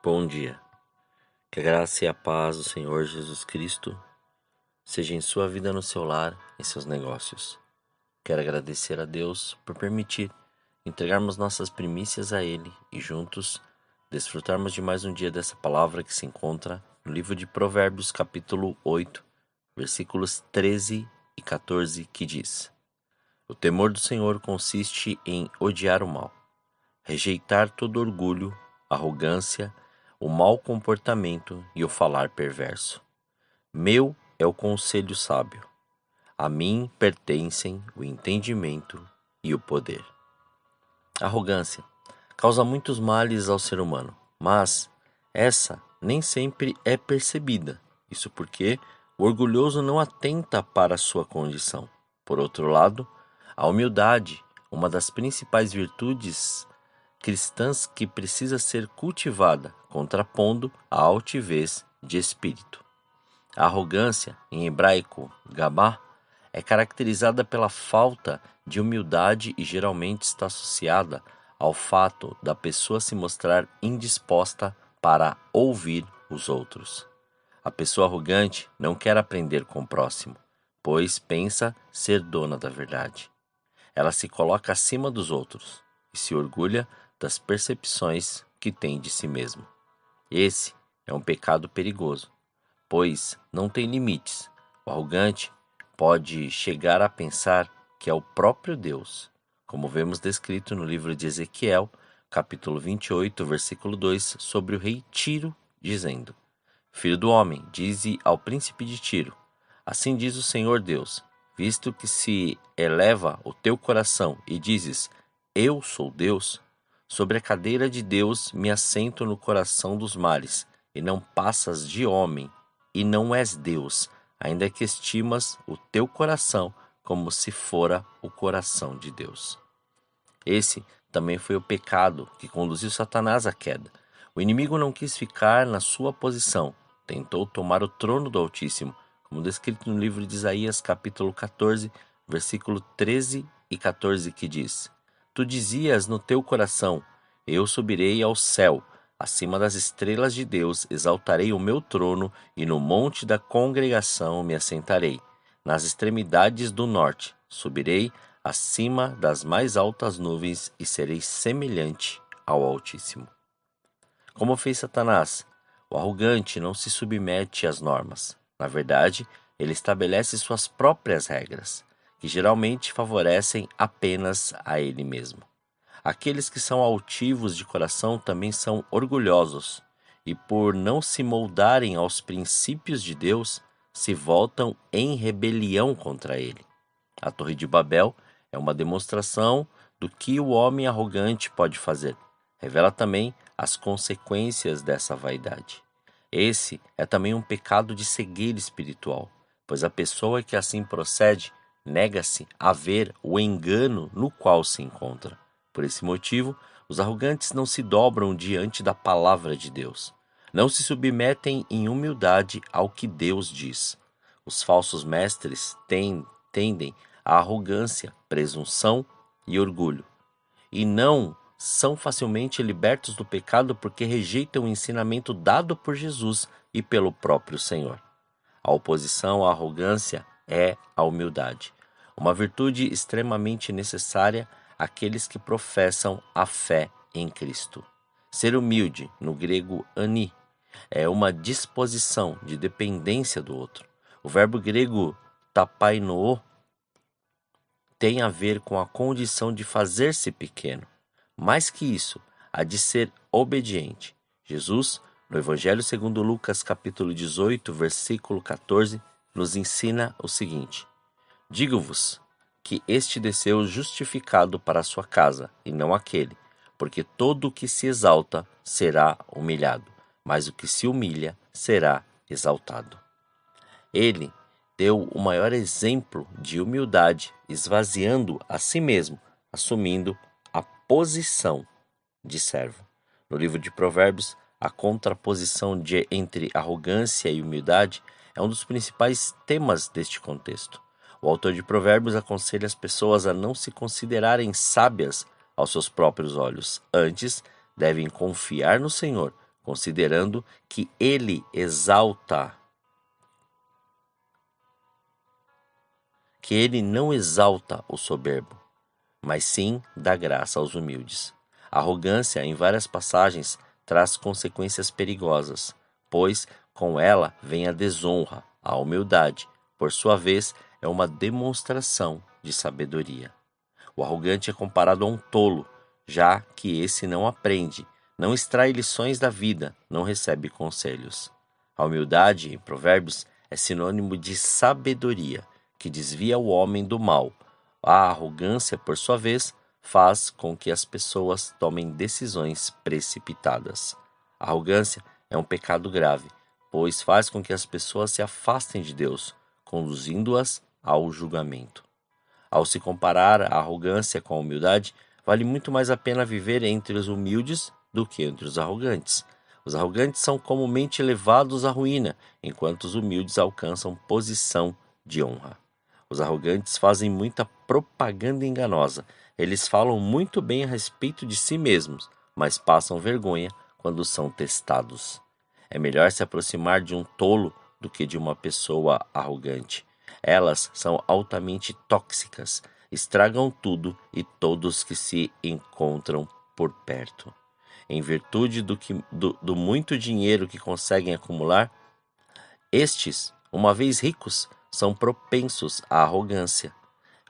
Bom dia. Que a graça e a paz do Senhor Jesus Cristo seja em sua vida, no seu lar, em seus negócios. Quero agradecer a Deus por permitir entregarmos nossas primícias a Ele e juntos desfrutarmos de mais um dia dessa palavra que se encontra no livro de Provérbios, capítulo 8, versículos 13 e 14, que diz: O temor do Senhor consiste em odiar o mal, rejeitar todo orgulho, arrogância, o mau comportamento e o falar perverso. Meu é o conselho sábio. A mim pertencem o entendimento e o poder. A arrogância causa muitos males ao ser humano, mas essa nem sempre é percebida. Isso porque o orgulhoso não atenta para a sua condição. Por outro lado, a humildade, uma das principais virtudes cristãs que precisa ser cultivada, contrapondo a altivez de espírito. A arrogância, em hebraico gabá, é caracterizada pela falta de humildade e geralmente está associada ao fato da pessoa se mostrar indisposta para ouvir os outros. A pessoa arrogante não quer aprender com o próximo, pois pensa ser dona da verdade. Ela se coloca acima dos outros e se orgulha das percepções que tem de si mesmo. Esse é um pecado perigoso, pois não tem limites. O arrogante pode chegar a pensar que é o próprio Deus, como vemos descrito no livro de Ezequiel, capítulo 28, versículo 2, sobre o rei Tiro, dizendo: Filho do homem, dize ao príncipe de Tiro: Assim diz o Senhor Deus, visto que se eleva o teu coração e dizes: Eu sou Deus, sobre a cadeira de Deus me assento no coração dos mares, e não passas de homem, e não és Deus, ainda que estimas o teu coração como se fora o coração de Deus. Esse também foi o pecado que conduziu Satanás à queda. O inimigo não quis ficar na sua posição, tentou tomar o trono do Altíssimo, como descrito no livro de Isaías, capítulo 14, versículo 13 e 14, que diz: Tu dizias no teu coração: Eu subirei ao céu, acima das estrelas de Deus exaltarei o meu trono, e no monte da congregação me assentarei. Nas extremidades do norte subirei acima das mais altas nuvens e serei semelhante ao Altíssimo. Como fez Satanás, o arrogante não se submete às normas. Na verdade, ele estabelece suas próprias regras, que geralmente favorecem apenas a ele mesmo. Aqueles que são altivos de coração também são orgulhosos, e por não se moldarem aos princípios de Deus, se voltam em rebelião contra ele. A Torre de Babel é uma demonstração do que o homem arrogante pode fazer. Revela também as consequências dessa vaidade. Esse é também um pecado de cegueira espiritual, pois a pessoa que assim procede nega-se a ver o engano no qual se encontra. Por esse motivo, os arrogantes não se dobram diante da palavra de Deus. Não se submetem em humildade ao que Deus diz. Os falsos mestres tendem à arrogância, presunção e orgulho, e não são facilmente libertos do pecado porque rejeitam o ensinamento dado por Jesus e pelo próprio Senhor. A oposição à arrogância é a humildade, uma virtude extremamente necessária àqueles que professam a fé em Cristo. Ser humilde, no grego ani, é uma disposição de dependência do outro. O verbo grego tapainoo tem a ver com a condição de fazer-se pequeno. Mais que isso, a de ser obediente. Jesus, no Evangelho segundo Lucas, capítulo 18, versículo 14, nos ensina o seguinte: Digo-vos que este desceu justificado para a sua casa, e não aquele, porque todo o que se exalta será humilhado, mas o que se humilha será exaltado. Ele deu o maior exemplo de humildade, esvaziando a si mesmo, assumindo a posição de servo. No livro de Provérbios, a contraposição entre arrogância e humildade é um dos principais temas deste contexto. O autor de Provérbios aconselha as pessoas a não se considerarem sábias aos seus próprios olhos. Antes, devem confiar no Senhor considerando que ele não exalta o soberbo, mas sim dá graça aos humildes. A arrogância, em várias passagens, traz consequências perigosas, pois com ela vem a desonra. A humildade, por sua vez, é uma demonstração de sabedoria. O arrogante é comparado a um tolo, já que esse não aprende, não extrai lições da vida, não recebe conselhos. A humildade, em Provérbios, é sinônimo de sabedoria, que desvia o homem do mal. A arrogância, por sua vez, faz com que as pessoas tomem decisões precipitadas. A arrogância é um pecado grave, pois faz com que as pessoas se afastem de Deus, conduzindo-as ao julgamento. Ao se comparar a arrogância com a humildade, vale muito mais a pena viver entre os humildes do que entre os arrogantes. Os arrogantes são comumente levados à ruína, enquanto os humildes alcançam posição de honra. Os arrogantes fazem muita propaganda enganosa. Eles falam muito bem a respeito de si mesmos, mas passam vergonha quando são testados. É melhor se aproximar de um tolo do que de uma pessoa arrogante. Elas são altamente tóxicas, estragam tudo e todos que se encontram por perto. Em virtude do muito dinheiro que conseguem acumular, estes, uma vez ricos, são propensos à arrogância.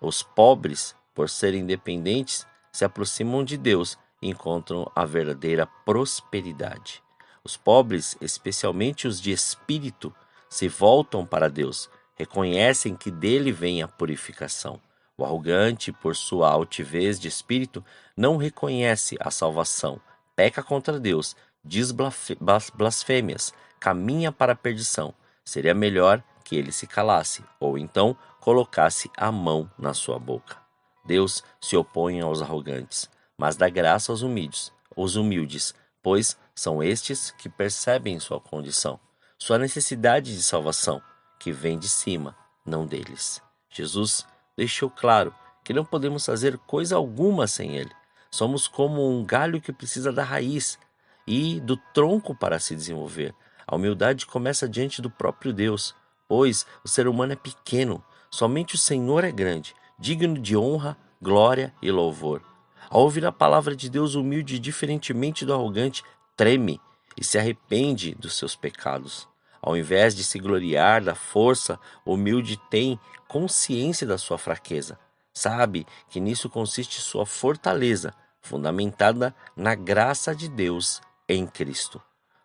Os pobres, por serem independentes, se aproximam de Deus e encontram a verdadeira prosperidade. Os pobres, especialmente os de espírito, se voltam para Deus, reconhecem que dele vem a purificação. O arrogante, por sua altivez de espírito, não reconhece a salvação, peca contra Deus, diz blasfêmias, caminha para a perdição. Seria melhor que ele se calasse, ou então colocasse a mão na sua boca. Deus se opõe aos arrogantes, mas dá graça aos humildes, pois são estes que percebem sua condição, sua necessidade de salvação, que vem de cima, não deles. Jesus deixou claro que não podemos fazer coisa alguma sem ele. Somos como um galho que precisa da raiz e do tronco para se desenvolver. A humildade começa diante do próprio Deus, pois o ser humano é pequeno, somente o Senhor é grande, digno de honra, glória e louvor. Ao ouvir a palavra de Deus, o humilde, diferentemente do arrogante, treme e se arrepende dos seus pecados. Ao invés de se gloriar da força, o humilde tem consciência da sua fraqueza. Sabe que nisso consiste sua fortaleza, fundamentada na graça de Deus em Cristo.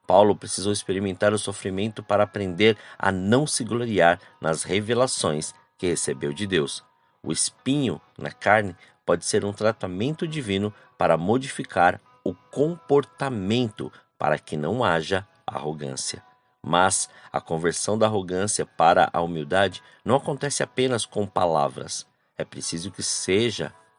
Paulo precisou experimentar o sofrimento para aprender a não se gloriar nas revelações que recebeu de Deus. O espinho na carne pode ser um tratamento divino para modificar o comportamento para que não haja arrogância. Mas a conversão da arrogância para a humildade não acontece apenas com palavras. É preciso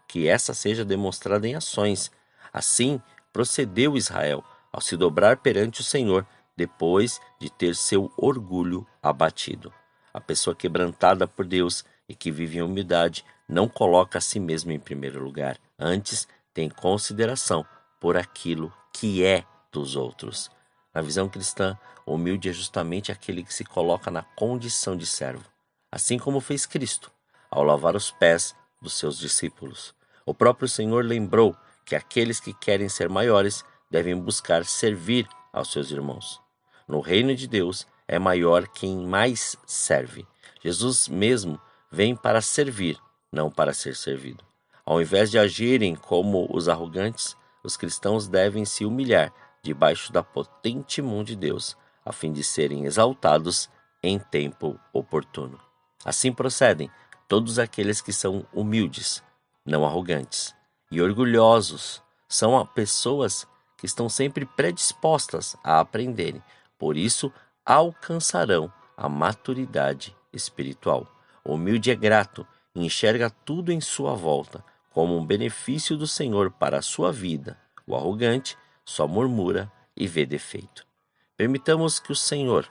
que essa seja demonstrada em ações. Assim procedeu Israel ao se dobrar perante o Senhor, depois de ter seu orgulho abatido. A pessoa quebrantada por Deus e que vive em humildade não coloca a si mesmo em primeiro lugar, antes tem consideração por aquilo que é dos outros. Na visão cristã, o humilde é justamente aquele que se coloca na condição de servo, assim como fez Cristo, ao lavar os pés dos seus discípulos. O próprio Senhor lembrou que aqueles que querem ser maiores devem buscar servir aos seus irmãos. No reino de Deus é maior quem mais serve. Jesus mesmo vem para servir, não para ser servido. Ao invés de agirem como os arrogantes, os cristãos devem se humilhar debaixo da potente mão de Deus, a fim de serem exaltados em tempo oportuno. Assim procedem todos aqueles que são humildes, não arrogantes, e orgulhosos. São pessoas que estão sempre predispostas a aprenderem, por isso alcançarão a maturidade espiritual. O humilde é grato e enxerga tudo em sua volta como um benefício do Senhor para a sua vida. O arrogante só murmura e vê defeito. Permitamos que o Senhor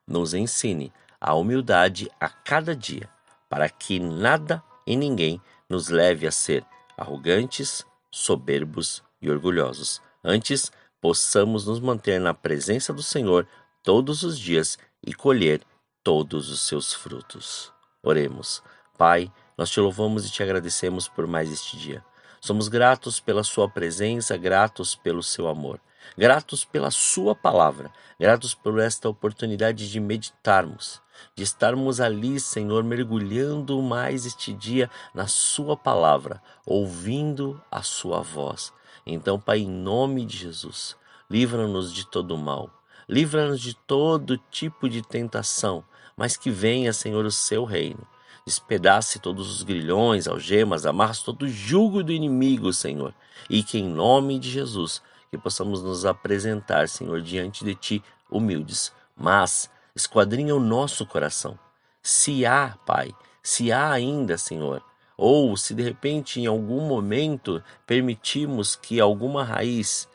nos ensine a humildade a cada dia, para que nada e ninguém nos leve a ser arrogantes, soberbos e orgulhosos. Antes, possamos nos manter na presença do Senhor todos os dias e colher todos os seus frutos. Oremos. Pai, nós te louvamos e te agradecemos por mais este dia. Somos gratos pela sua presença, gratos pelo seu amor, gratos pela sua palavra, gratos por esta oportunidade de meditarmos, de estarmos ali, Senhor, mergulhando mais este dia na sua palavra, ouvindo a sua voz. Então, Pai, em nome de Jesus, livra-nos de todo o mal, livra-nos de todo tipo de tentação, mas que venha, Senhor, o seu reino. Despedace todos os grilhões, algemas, amarras todo o jugo do inimigo, Senhor. E que em nome de Jesus, que possamos nos apresentar, Senhor, diante de Ti, humildes. Mas esquadrinha o nosso coração. Se há, Pai, se há ainda, Senhor, ou se de repente em algum momento permitimos que alguma raiz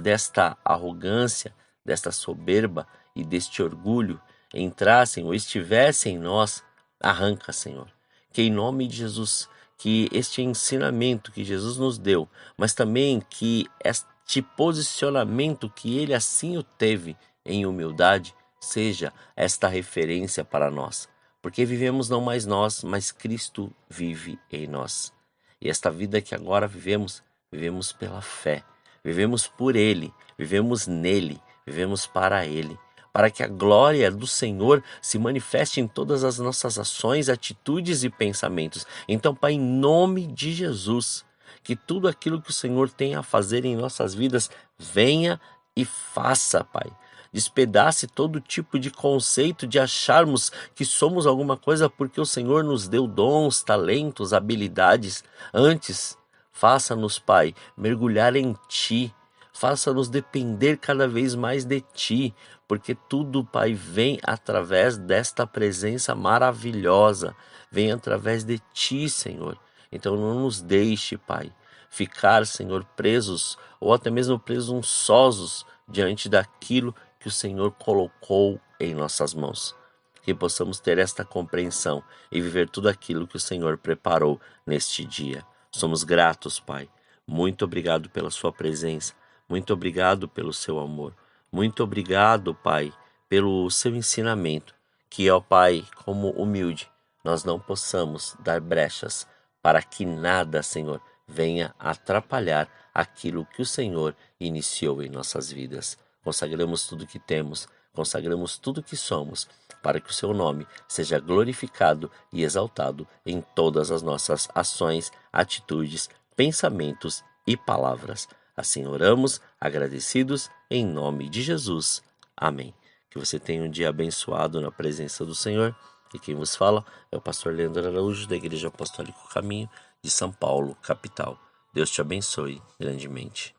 desta arrogância, desta soberba e deste orgulho entrassem ou estivessem em nós, arranca, Senhor. Que em nome de Jesus, que este ensinamento que Jesus nos deu, mas também que este posicionamento que Ele assim o teve em humildade, seja esta referência para nós. Porque vivemos não mais nós, mas Cristo vive em nós. E esta vida que agora vivemos, vivemos pela fé. Vivemos por Ele, vivemos nele, vivemos para Ele, para que a glória do Senhor se manifeste em todas as nossas ações, atitudes e pensamentos. Então, Pai, em nome de Jesus, que tudo aquilo que o Senhor tem a fazer em nossas vidas, venha e faça, Pai. Despedace todo tipo de conceito de acharmos que somos alguma coisa porque o Senhor nos deu dons, talentos, habilidades. Antes, faça-nos, Pai, mergulhar em Ti. Faça-nos depender cada vez mais de Ti, porque tudo, Pai, vem através desta presença maravilhosa, vem através de Ti, Senhor. Então não nos deixe, Pai, ficar, Senhor, presos ou até mesmo presunçosos diante daquilo que o Senhor colocou em nossas mãos. Que possamos ter esta compreensão e viver tudo aquilo que o Senhor preparou neste dia. Somos gratos, Pai. Muito obrigado pela sua presença. Muito obrigado pelo seu amor. Muito obrigado, Pai, pelo seu ensinamento. Que, ó Pai, como humilde, nós não possamos dar brechas para que nada, Senhor, venha atrapalhar aquilo que o Senhor iniciou em nossas vidas. Consagramos tudo que temos, consagramos tudo que somos, para que o seu nome seja glorificado e exaltado em todas as nossas ações, atitudes, pensamentos e palavras. Assim oramos, agradecidos, em nome de Jesus. Amém. Que você tenha um dia abençoado na presença do Senhor. E quem vos fala é o pastor Leandro Araújo, da Igreja Apostólica Caminho de São Paulo, capital. Deus te abençoe grandemente.